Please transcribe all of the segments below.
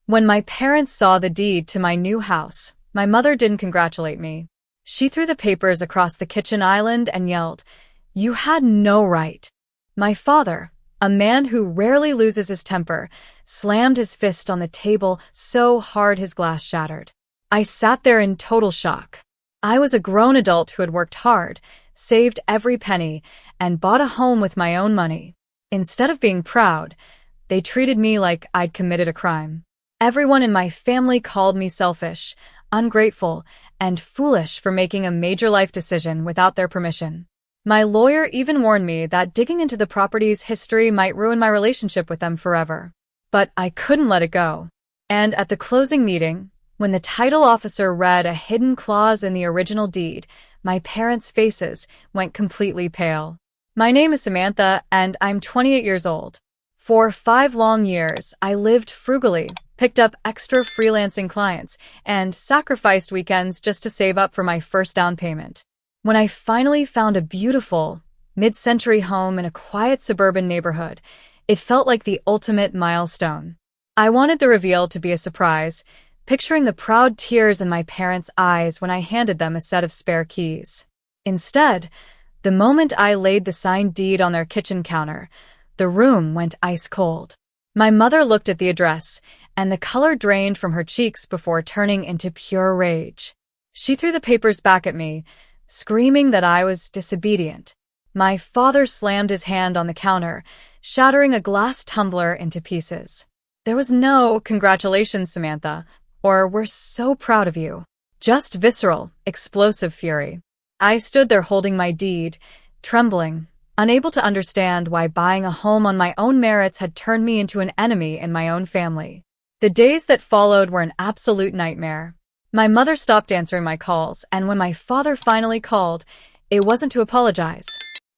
When my parents saw the deed to my new house, my mother didn't congratulate me. She threw the papers across the kitchen island and yelled, "You had no right." My father, a man who rarely loses his temper, slammed his fist on the table so hard his glass shattered. I sat there in total shock. I was a grown adult who had worked hard, saved every penny, and bought a home with my own money. Instead of being proud, they treated me like I'd committed a crime. Everyone in my family called me selfish, ungrateful, and foolish for making a major life decision without their permission. My lawyer even warned me that digging into the property's history might ruin my relationship with them forever. But I couldn't let it go. And at the closing meeting, when the title officer read a hidden clause in the original deed, my parents' faces went completely pale. My name is Samantha, and I'm 28 years old. For 5 long years, I lived frugally, picked up extra freelancing clients, and sacrificed weekends just to save up for my first down payment. When I finally found a beautiful, mid-century home in a quiet suburban neighborhood, it felt like the ultimate milestone. I wanted the reveal to be a surprise, picturing the proud tears in my parents' eyes when I handed them a set of spare keys. Instead, the moment I laid the signed deed on their kitchen counter, the room went ice cold. My mother looked at the address, and the color drained from her cheeks before turning into pure rage. She threw the papers back at me, screaming that I was disobedient. My father slammed his hand on the counter, shattering a glass tumbler into pieces. There was no "Congratulations, Samantha," or "We're so proud of you." Just visceral, explosive fury. I stood there holding my deed, trembling, unable to understand why buying a home on my own merits had turned me into an enemy in my own family. The days that followed were an absolute nightmare. My mother stopped answering my calls, and when my father finally called, it wasn't to apologize.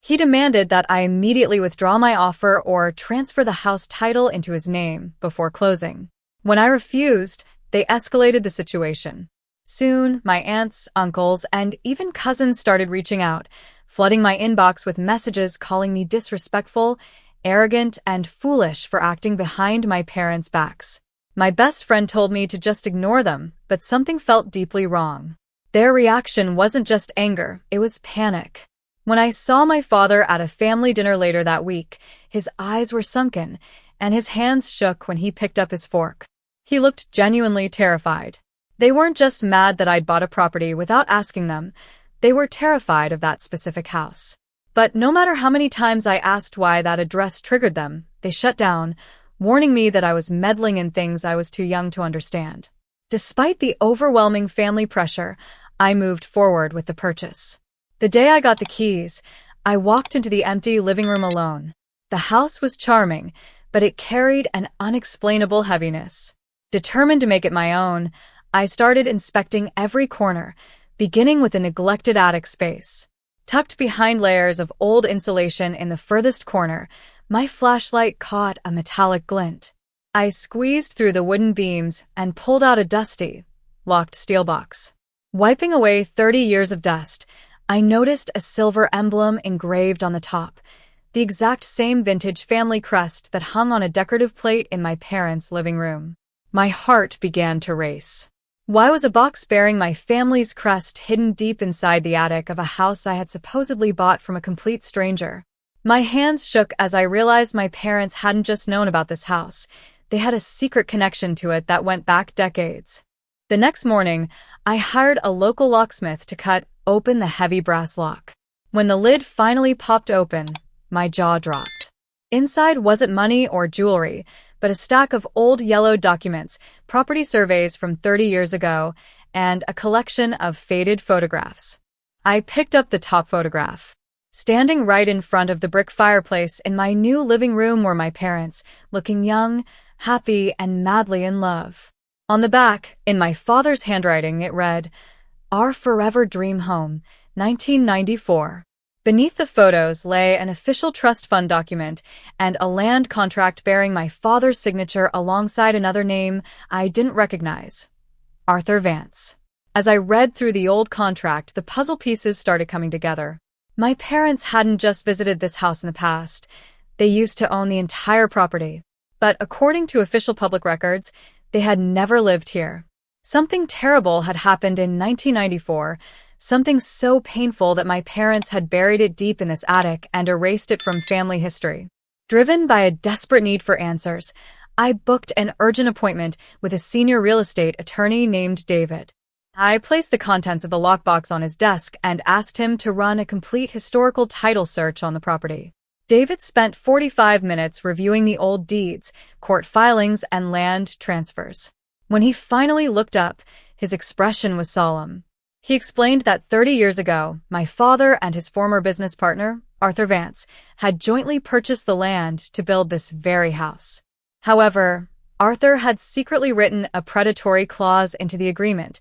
He demanded that I immediately withdraw my offer or transfer the house title into his name before closing. When I refused, they escalated the situation. Soon, my aunts, uncles, and even cousins started reaching out, flooding my inbox with messages calling me disrespectful, arrogant, and foolish for acting behind my parents' backs. My best friend told me to just ignore them, but something felt deeply wrong. Their reaction wasn't just anger, it was panic. When I saw my father at a family dinner later that week, his eyes were sunken, and his hands shook when he picked up his fork. He looked genuinely terrified. They weren't just mad that I'd bought a property without asking them, they were terrified of that specific house. But no matter how many times I asked why that address triggered them, they shut down, warning me that I was meddling in things I was too young to understand. Despite the overwhelming family pressure, I moved forward with the purchase. The day I got the keys, I walked into the empty living room alone. The house was charming, but it carried an unexplainable heaviness. Determined to make it my own, I started inspecting every corner, beginning with a neglected attic space. Tucked behind layers of old insulation in the furthest corner, my flashlight caught a metallic glint. I squeezed through the wooden beams and pulled out a dusty, locked steel box. Wiping away 30 years of dust, I noticed a silver emblem engraved on the top, the exact same vintage family crest that hung on a decorative plate in my parents' living room. My heart began to race. Why was a box bearing my family's crest hidden deep inside the attic of a house I had supposedly bought from a complete stranger? My hands shook as I realized my parents hadn't just known about this house. They had a secret connection to it that went back decades. The next morning, I hired a local locksmith to cut open the heavy brass lock. When the lid finally popped open, my jaw dropped. Inside wasn't money or jewelry, but a stack of old yellowed documents, property surveys from 30 years ago, and a collection of faded photographs. I picked up the top photograph. Standing right in front of the brick fireplace in my new living room were my parents, looking young, happy, and madly in love. On the back, in my father's handwriting, it read, "Our Forever Dream Home, 1994. Beneath the photos lay an official trust fund document and a land contract bearing my father's signature alongside another name I didn't recognize, Arthur Vance. As I read through the old contract, the puzzle pieces started coming together. My parents hadn't just visited this house in the past. They used to own the entire property. But according to official public records, They had never lived here. Something terrible had happened in 1994, something so painful that my parents had buried it deep in this attic and erased it from family history. Driven by a desperate need for answers, I booked an urgent appointment with a senior real estate attorney named David. I placed the contents of the lockbox on his desk and asked him to run a complete historical title search on the property. David spent 45 minutes reviewing the old deeds, court filings, and land transfers. When he finally looked up, his expression was solemn. He explained that 30 years ago, my father and his former business partner, Arthur Vance, had jointly purchased the land to build this very house. However, Arthur had secretly written a predatory clause into the agreement,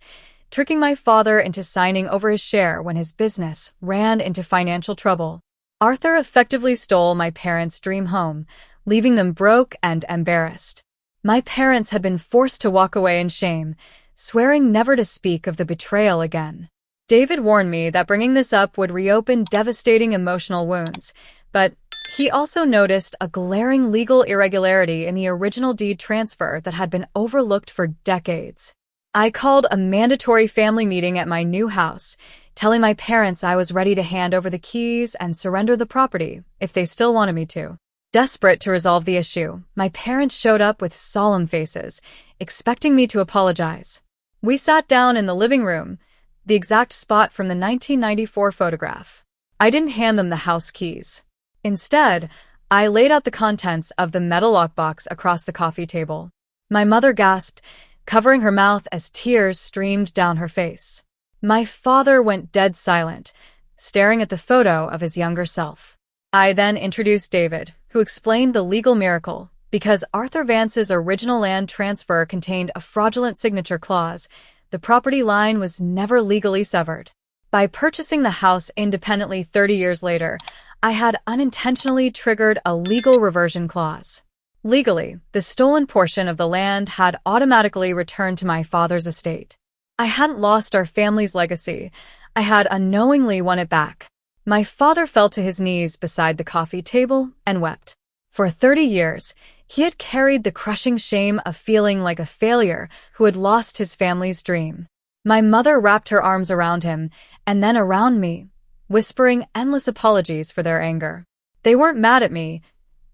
tricking my father into signing over his share when his business ran into financial trouble. Arthur effectively stole my parents' dream home, leaving them broke and embarrassed. My parents had been forced to walk away in shame, swearing never to speak of the betrayal again. David warned me that bringing this up would reopen devastating emotional wounds, but he also noticed a glaring legal irregularity in the original deed transfer that had been overlooked for decades. I called a mandatory family meeting at my new house, telling my parents I was ready to hand over the keys and surrender the property if they still wanted me to. Desperate to resolve the issue, my parents showed up with solemn faces, expecting me to apologize. We sat down in the living room, the exact spot from the 1994 photograph. I didn't hand them the house keys. Instead, I laid out the contents of the metal lockbox across the coffee table. My mother gasped, covering her mouth as tears streamed down her face. My father went dead silent, staring at the photo of his younger self. I then introduced David, who explained the legal miracle. Because Arthur Vance's original land transfer contained a fraudulent signature clause, the property line was never legally severed. By purchasing the house independently 30 years later, I had unintentionally triggered a legal reversion clause. Legally, the stolen portion of the land had automatically returned to my father's estate. I hadn't lost our family's legacy. I had unknowingly won it back. My father fell to his knees beside the coffee table and wept. For 30 years, he had carried the crushing shame of feeling like a failure who had lost his family's dream. My mother wrapped her arms around him and then around me, whispering endless apologies for their anger. They weren't mad at me.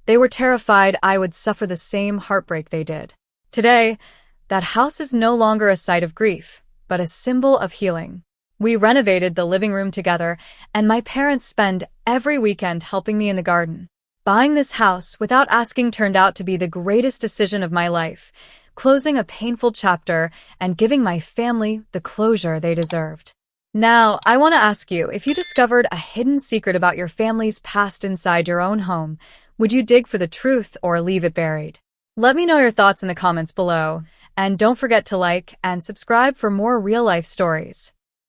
They were terrified I would suffer the same heartbreak they did. Today, that house is no longer a site of grief, but a symbol of healing. We renovated the living room together, and my parents spend every weekend helping me in the garden. Buying this house without asking turned out to be the greatest decision of my life, closing a painful chapter and giving my family the closure they deserved. Now, I want to ask you, if you discovered a hidden secret about your family's past inside your own home, would you dig for the truth or leave it buried? Let me know your thoughts in the comments below, and don't forget to like and subscribe for more real-life stories.